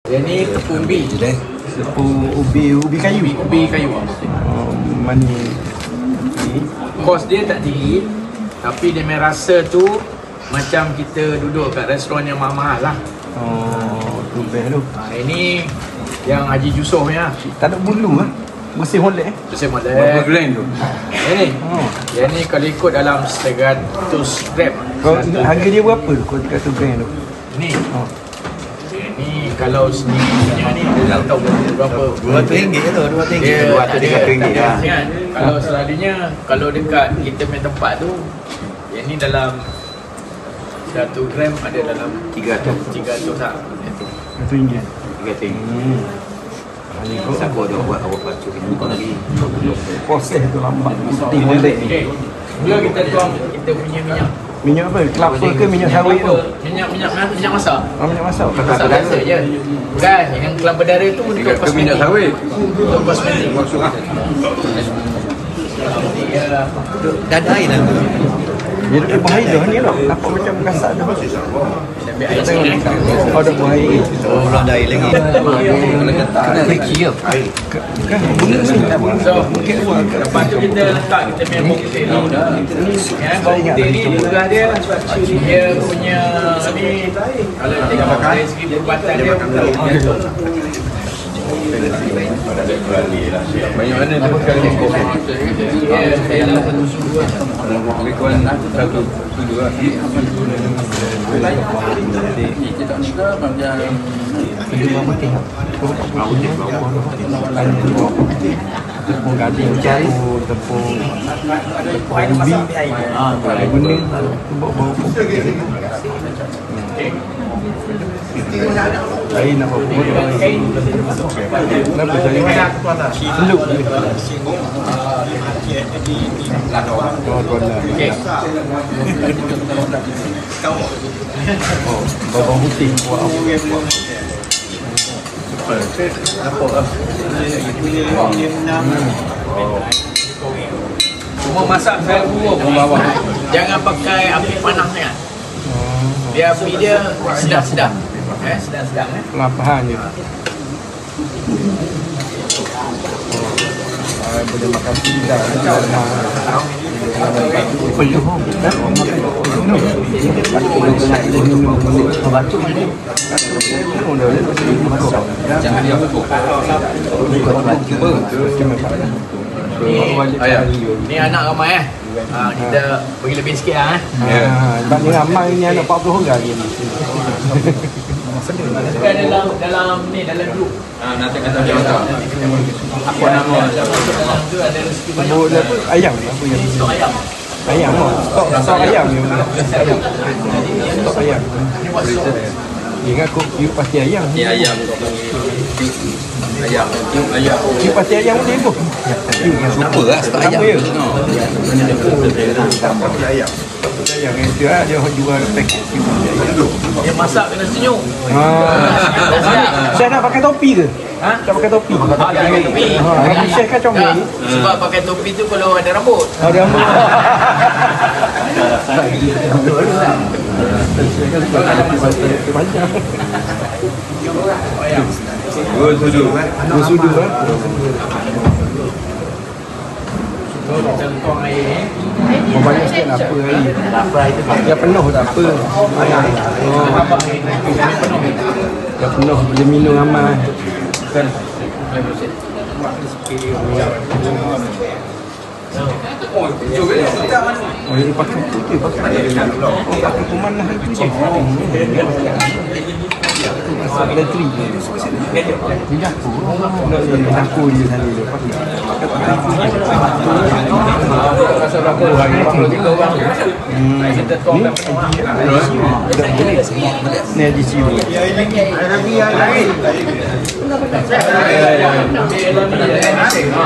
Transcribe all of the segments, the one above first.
Yang ni tepung ubi. Tepung ubi kayu. Ubi kayu. Mana? Kos dia tak tinggi, tapi dia punya rasa tu macam kita duduk kat restoran yang mahal-mahal lah. Oh, tu best tu. Ini yang Haji Yusof punya. Tak ada bulu lah. Bersih molek Bersih molek. Berapa gram tu? Yang ni. Yang ni kalau ikut dalam 100 gram. Harga dia berapa tu kalau 300 gram tu? Ni. Ni kalau sendiri punya ni dia tak tahu berapa. RM200 tu, RM200. RM200 lah. Kalau selalunya kalau dekat kita punya tempat tu, yang ni dalam 100 gram ada dalam 300 lah. RM100. Siapa dia buat awak baca ni bukan lagi. Proses tu lambat. Putih molek ni. Okey. Mula kita tuang kita punya minyak. Minyak apa? Kelapa ke minyak sawit tu? Minyak masak. Minyak masak. Masak biasa je. Bukan, yang kelapa darah tu untuk kosmetik. Minyak sawit. Untuk kosmetik. Dah ada air dalam tu. Dia ada buah air dah ni lah. Nampak macam kasar dah. Ambil air sikit. Oh, ada buah air. Oh, belum ada air lagi. Kena reki ke? Kan bunga ni tak bunga. So, lepas tu kita letak kita punya bawang putih ni. Bawang putih ni tugas dia punya ni kalau tengok dari segi perubatan dia Banyak mana dia sekali mangkuk? Lebih kurang 107 lah. Tepung gading cari, tepung ubi, air kuning, bau air nak apa pun. Kenapa cari seluk je. Oh, tuan-tuan. Oh, bawang putih. Cuma masak saya buruk bawah. Jangan pakai api panas sangat. Dia api dia sedap-sedap. Sedap-sedap Lapahan je. Boleh makan pizza macam peluh. Jangan dia cuba. Ni anak ramai kita bagi lebih sikit lah sebab ni ramai ni anak 40 orang ni. dalam grup. Nanti kata dia macam apa nama Dalam tu ada rezeki banyak. Sebut apa? Ayam ni apa yang Stok ayam. ayam oh. Stok ayam ni. Stok ayam. Dia ingat you pasti ayam. ni ayam. You pasti ayam ni apa? Apa lah stok ayam. Ayam. Ayam itu dia jual paket. Dia masak kena senyum. Saya nak pakai topi ke? Tak pakai topi. Pakai topi. Chef kan comel. Sebab pakai topi tu kalau ada rambut. Ada rambut. Dua sudu kan? Dua sudu kan? Macam tuang air ni. Banyak sikit lah apa air. Dia penuh tak apa. Dia penuh boleh minum ramai. Kan? Oh, ini pakai tu je, pakai pemanah itu je. Masak elektrik. Di dapur. Di dapur dia sana dia pakai. Rasa berapa orang? 23 orang. Kita tuang dah penuh ni adisiu.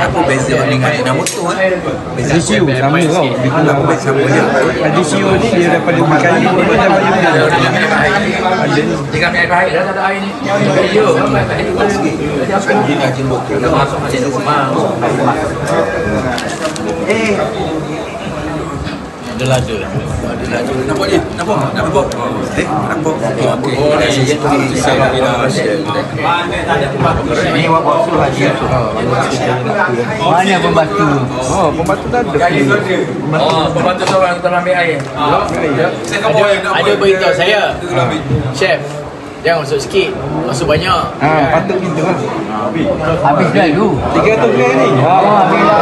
Apa beza dengan nak motor kan? Beza Adisiu sama tau. Dia kena buat sama je. Adisiu ni dia daripada ubi kayu dia daripada ada ni. Dengan air baik dah tak ada air ni. Ya. Dia nak jemput tu. Masuk macam tu. Ada lada. Nampak ni? Nampak? Nampak? Nampak? Okey. Ini awak bawa suruh haji tu. Mana pembantu? Oh, pembantu dah ada. Pembantu seorang kita ambil air. Ada beritahu saya. Chef, jangan masuk sikit, masuk banyak. Patut gitu lah. Habis dah tu. 300 gram ni. Habis dah.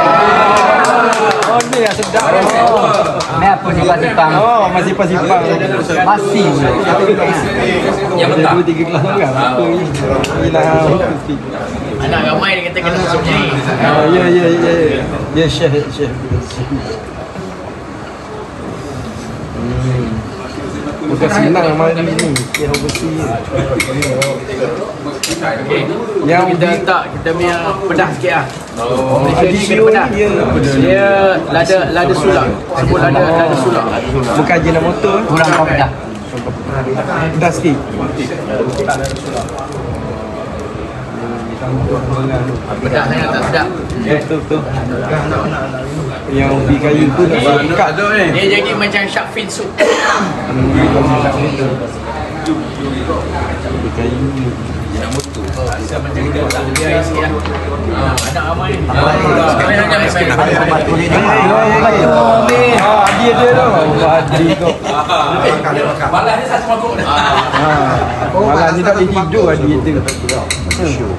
Oh, ni yang sedap. Ni apa simpan-simpan? Oh, masih simpang. Masih. Yang mentah. 2-3 gelas orang. Apa ni? Inilah. Anak ramai dia kata kena masuk ni. Ya. Ya, chef. Bukan senang mari ni. Dia bersih. Yang kita letak kita punya pedas sikit lah. Malaysia ni kena pedas. Dia lada sulak. Semua lada sulak. Bukan jenis motor. Kurang kau dah. Pedas sikit. Pedas sangat tak sedap. Betul. Yang ubi kayu tu nak buka tu ni. Dia jadi macam shark fin soup. Ubi kayu ni. Macam kita tak lebih air sikit lah. Anak ramai ni. Dia tu. Adi kau. Malah ni saya semua Malah ni tak boleh tidur Adi tu.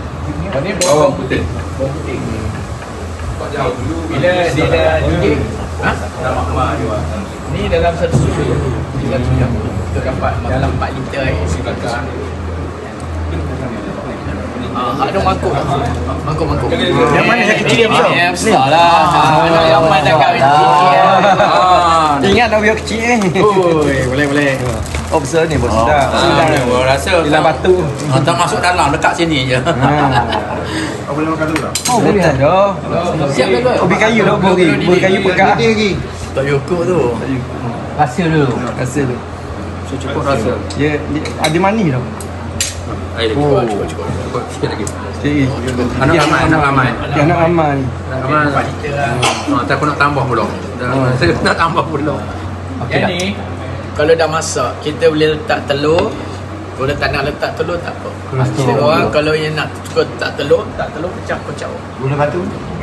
Ini bawang putih. Bila dia dah duduk, ni dalam satu susu. Satu jam kita dapat dalam 4 liter air. Ada mangkuk. Yang mana yang kecil yang besar? Yang besar lah. Anak yang mana tak kahwin kecil. Ingat nak biar kecil ni. Boleh. Oh besar ni bos dah. Saya rasa Hilang batu. tak masuk dalam, dekat sini je. Boleh makan dulu tak? Oh boleh dah. Siap dah ke? Ubi kayu dah beri. Ubi kayu pekat. Tak yukuk tu. Rasa dulu. Rasa tu. Cukup rasa. Ya, ada manis tau. Air Cukup. sikit lagi. Sikit. Anak ramai. Dia nak aman. Ramai. 4 liter lah. Tak aku nak tambah pula. Saya nak tambah pula. Yang ni, kalau dah masak, kita boleh letak telur. Kalau tak nak letak telur, tak apa. Ada orang kalau yang nak suka tak telur pecah-pecah. Gula batu.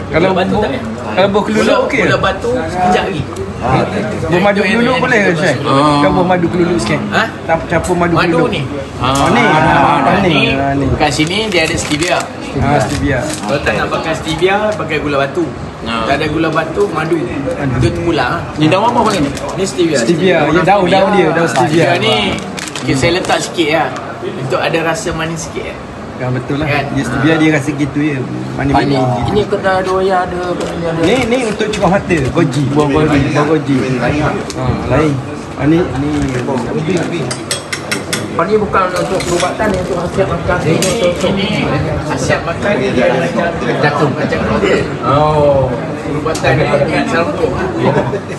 Gula batu tak payah. Kalau buah keluluk okey. Gula batu sekejap lagi. Buah madu keluluk boleh ke Syed? Kan buah madu keluluk sikit. Tak campur madu keluluk. Madu ni. Ni. Kat sini dia ada stevia. Stevia. Kalau tak nak pakai stevia, pakai gula batu. Tak ada gula batu, madu. Itu pulang. Ni daun apa ni? Ni stevia. Stevia. Ya daun dia, daun stevia. Ni saya letak sikit lah. Untuk ada rasa manis sikit lah. Kan betul lah. Kan? Dia stevia dia rasa gitu je. Manis-manis. Ini kedai doya ada benda. Ni untuk cukup mata, goji. Buah goji. Lain. Ni Ini bukan untuk perubatan, ni untuk khasiat makan. Ini khasiat makan dia ada macam perubatan ni dengan sarung burung.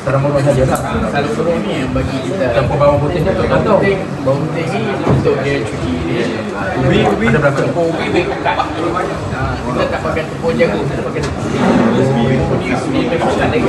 Sarung burung saja lah. Sarung burung ni yang bagi kita Campur bawang putih dia tak tahu. bawang putih ni untuk dia cuci dia. Ubi Ada berapa? tepung ubi pekat. Kita tak pakai tepung jagung, kita pakai tepung ubi. Ubi pekat lagi.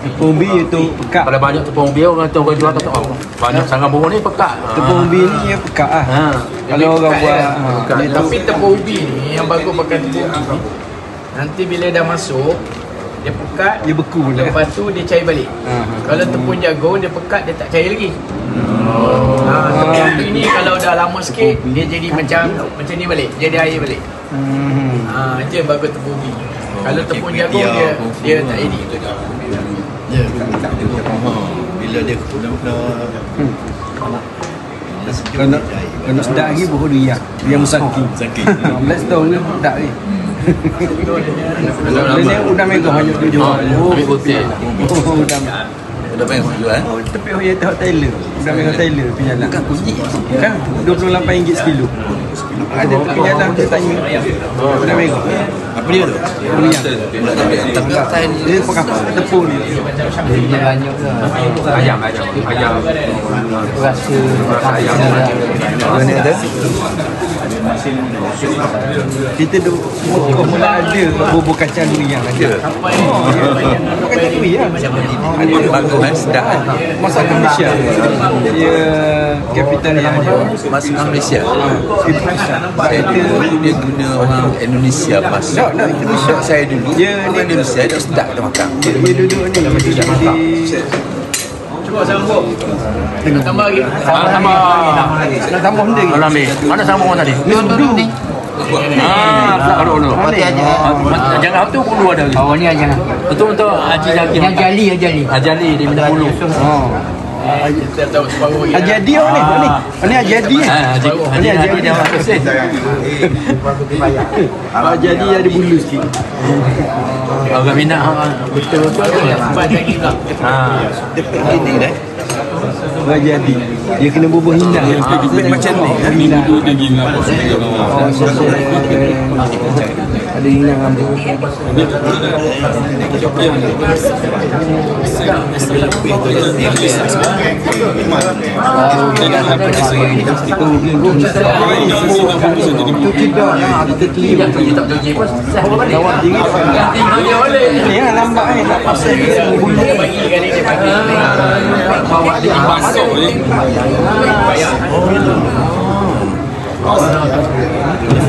tepung ubi itu pekat. Kalau banyak tepung ubi orang tu orang jual tak tahu. Banyak sarung burung ni pekat. Tepung ubi ni dia pekat ah. Kalau orang buat Tapi tepung ubi ni yang bagus pakai tepung ubi. Nanti bila dah masuk dia pekat, dia beku pula. lepas tu dia cair balik. Kalau tepung jagung dia pekat, dia tak cair lagi. Tepung ubi ni kalau dah lama sikit dia jadi macam ni balik, jadi air balik. Itu yang bagus tepung ubi. Kalau tepung jagung dia tak jadi. Bila dia guna Kalau sedap lagi buah dia. Dia musaki. Let's tahu ni sedap ni. Dia ni udang megah hanya tu jual. Ambil putih. Udang. Udah banyak jual. Oh, tapi dia tahu Taylor. Udang megah Taylor punya lah. Kan kunci. Kan RM28 sekilo. Ada punya lah dia tanya. Udang megah. Apa dia tu? Tapi dia pakai tepung ni. Dia banyak ke? Ayam. Rasa ayam. Mana ada? Kita duk mula ada bubur kacang duri yang ada. Bubur kacang duri lah. Ada bagus sedap kan. Masakan Malaysia. Dia capital yang ada. Masakan Malaysia. Malaysia. Saya dulu dia guna orang Indonesia masak. Tak, Indonesia saya dulu. Orang Indonesia dia sedap kita makan. Dia duduk ni Cukup sambung. Nak tambah lagi? Tambah. nak tambah benda lagi. Ambil. Mana sambung tadi? Ni. Taruh dulu. Jangan tu bulu ada lagi. Oh ni jangan. Untuk Haji Zakir. Yang jali dia minta bulu. Kita tahu separuh lagi. Haji Adi ni. Ni Haji Adi ni. Haji Adi dia masuk sen. Haji Adi ada bulu sikit. Agak minat betul-betul tu. Sebab lagi pula. Ini dah. Haji Adi. Dia kena bubur hindang. Macam ni. Ada hindang ambil. Itu tidak lah. Kita keliru. Tak pergi pun. Lawan diri. Ni lah lambat ni. Tak pasal dia bulu. Bagi kali dia bagi. Bawa dia masuk ni.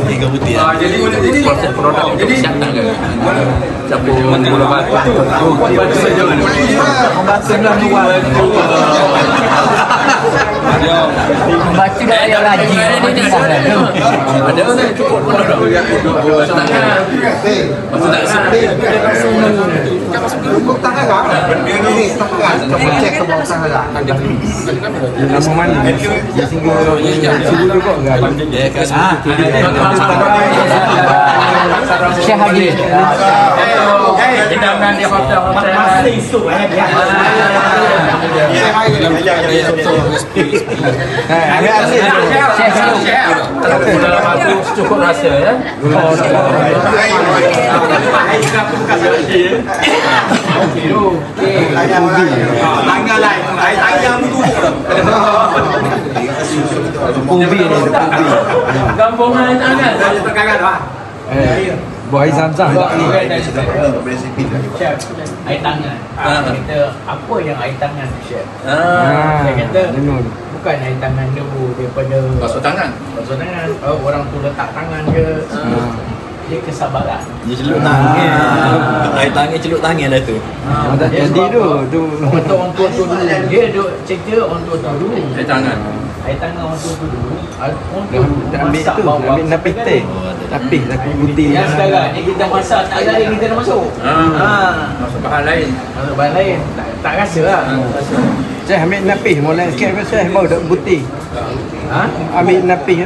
Tiga putih lah. Jadi produk jadi siap tak ke? Siapa bola batu? Batu dah luar. Batu dah ayah lagi. Ada ni cukup pun ada. Nama mana? Dia singgah Sibu juga enggak? Syekh Hadi. Hidangan di hotel. Cukup rasa ya. Pubi ni, pubi. Gambungan tangan. Buat air zam-zam tak ni? Air tangan. Kita apa yang air tangan Chef? Saya kata dengar. bukan air tangan debu daripada Basuh tangan. basuh tangan. Orang tu letak tangan ke. Dia kesabaran. Dia celup tangan. Air tangan celup tangan lah tu. Tak jadi tu. Betul orang tua tu dulu. Dia duk cerita orang tua tu dulu. Air tangan. Air tangan orang tua tu dulu. Orang tua Dia ambil masak tu, bawang. ambil napis teh. Napis putih. Yang sekarang ni kita masak tak ada yang kita dah masuk. Masuk bahan lain. Masuk bahan lain. Tak rasa lah. Saya ambil napis, mula sikit saya baru dah putih. Ambil napis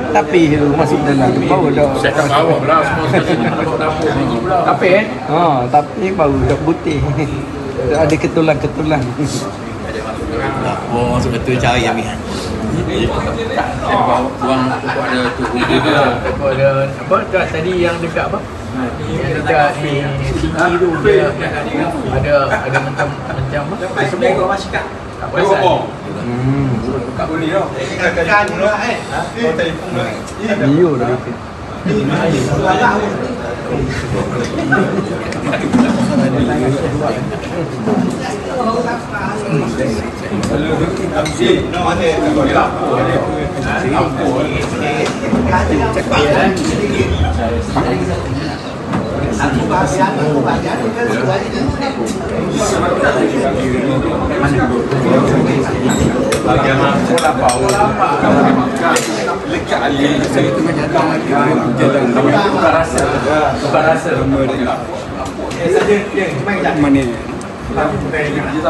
tu masuk dalam. Baru dah. Saya tak bawa pula semua dapur ni pula. Tapi tapi baru dah putih. Ada ketulan-ketulan. Oh, masuk betul cari ambil. Buang pokok ada tu. ada apa tadi yang dekat apa? Yang dekat di sini tu dia ada macam apa? Semua tak perasan. Bio dah itu.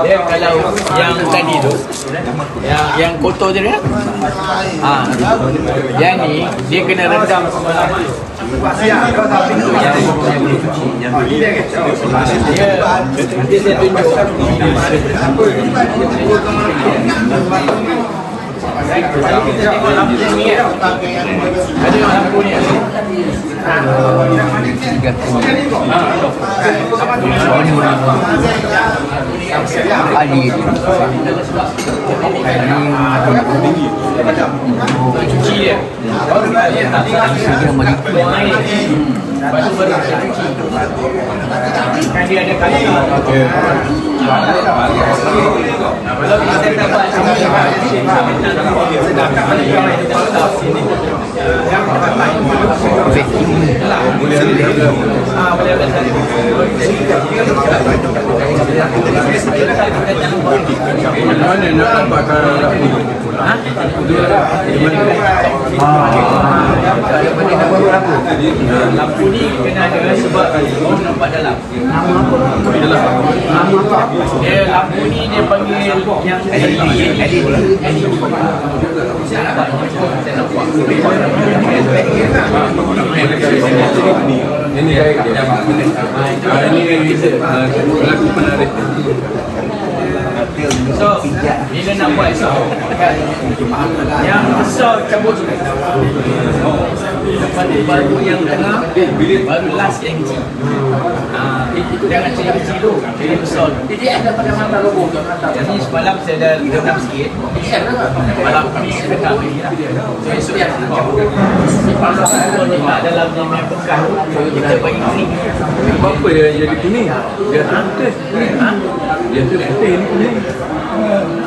Dia kalau yang tadi tu yang kotor je kan? Yang ni dia kena rendam nanti saya tunjuk kita tengok lampu ni kan? Ada lampu ni Ali. Untuk cuci dia. Dia buang air. Lepas tu baru kita cuci. Kan dia ada kali. Kalau kita tak buat mana nak dapatkan lampu ni kena ada sebab orang nampak dalam. Dia lampu ni dia panggil yang LED. ini lagu penarik. So, bila nak buat so, yang besar cabut lepas tu baru yang tengah, baru last yang kecil. Jangan kecil-kecil tu, jadi besar. Jadi semalam saya dah renam sikit. Malam ni saya dekat lagi lah. So esok yang cabut. Kalau dia tak dalam dia main bekas, kita bagi kering. Apa yang jadi kuning? Dia putih. Dia tu putih ni kuning.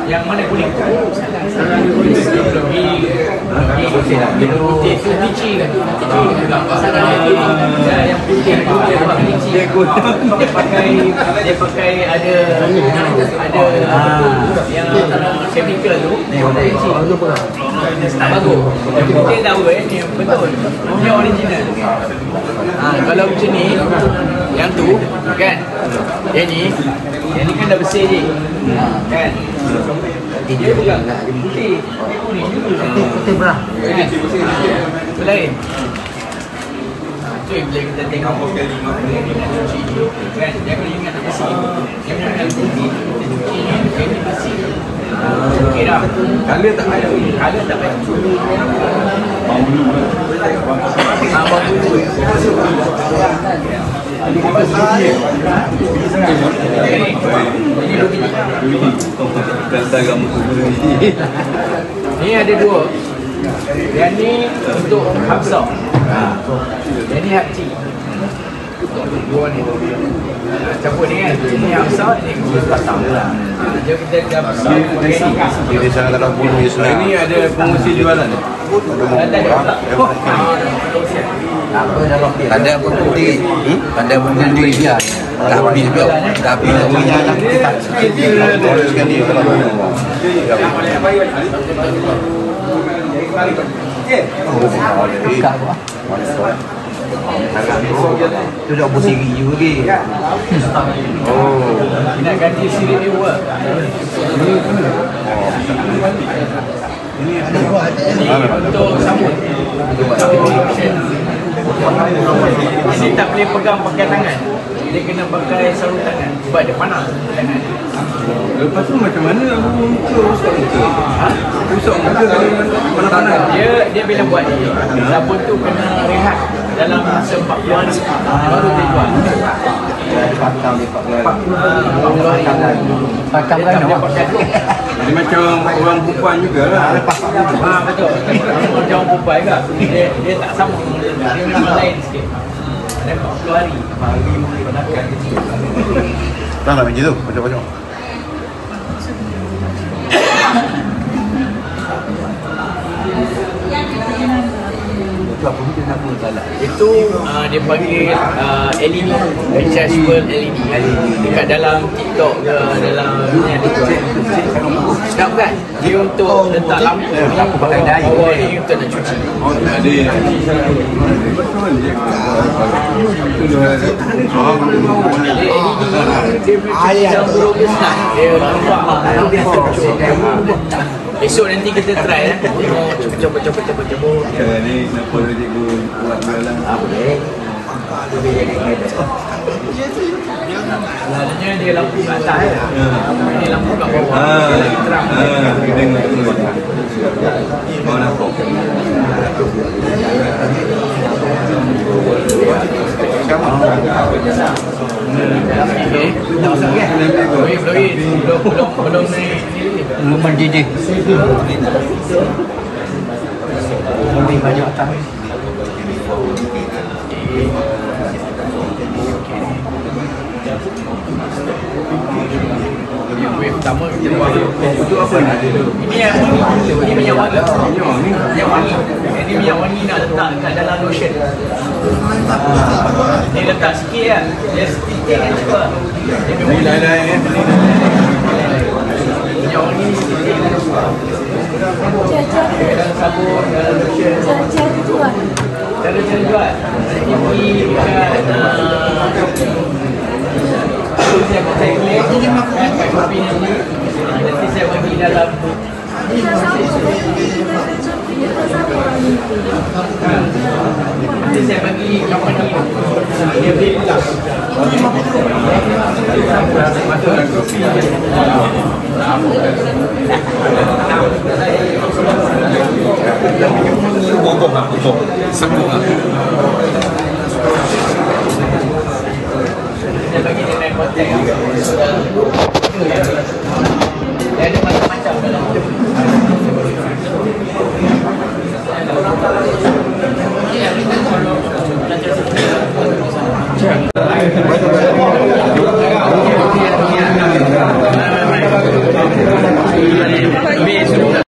Yang mana kuning? Yang putih tu biji kan? Yang putih tu dia pakai ada yang chemical tu. Tak bagus. Yang putih tahu ni betul. Yang original. Kalau macam ni, yang tu kan? Yang ni kan dah bersih je. Kan? Dia juga putih. Putih berah. Itu lain. Itu yang bila kita tengok kan? Jangan ingat nak bersih. Jangan putih. Kita cuci ni, jadi bersih. Okey dah. Color tak payah. Color tak payah. Bau dulu. Bau dulu. Ni ada dua. Yang ni untuk Hamzah. Yang ni Hakci. Dua ni. Campur ni kan. Ini Hamzah, ini Hamzah. Jom kita dah besar. Ini sangat dalam bulu Islam. Ini ada pengusi jualan ni. Ada pun putih. Ada pun putih dia. Tapi minyak nak kita sekali kalau tu dah bersiri juga lagi. Nak ganti siri dia buat. Ini untuk sabun. Ini tak boleh pegang pakai tangan. Dia kena pakai sarung tangan sebab dia panas tangan. Lepas tu macam mana muka rosak muka? Rosak muka panas-panas. Dia bila buat ni, sabun tu kena rehat dalam masa 40 hari baru dia buat. Pakam dia 40 hari. Pakam kan dia Jadi macam orang perempuan jugalah. betul. Macam orang perempuan juga. Dia tak sama. Dia memang lain sikit. Ada 40 hari. Hari menggunakan itu. Tak nak biji tu, macam-macam. Itu dia panggil LED, rechargeable LED. Dekat dalam TikTok ke dalam ni ada tak bukan? Dia untuk letak lampu pakai daya. Bawah ni untuk nak cuci. Oh, ada. Betul je. Dia macam burung besar. Dia nampak. Esok nanti kita try tengok coba. Ni kenapa cikgu buat jualan? Boleh. Selalunya dia lampu kat atas Ini lampu kat bawah dia lagi terang. Kita tengok semua. Mau nampak. Belum mendidih. banyak atas. Kuih pertama kita buat itu apa ni? Ini yang wangi. Ini minyak wangi. Yang wangi. Ini minyak wangi nak letak kat dalam lotion. Ni letak sikit lah. Dia sedikit kan cukup. Minyak wangi ni sikit kan cukup. Dalam sabun, dalam lotion. Cara jual. Cara jual. Ini dekat saya pakai kulit, pakai kopi ni. Nanti saya bagi dalam. Nanti saya bagi company dia beli pulang. Dia bagi dia naik kontak. Dia ada macam-macam dalam tu.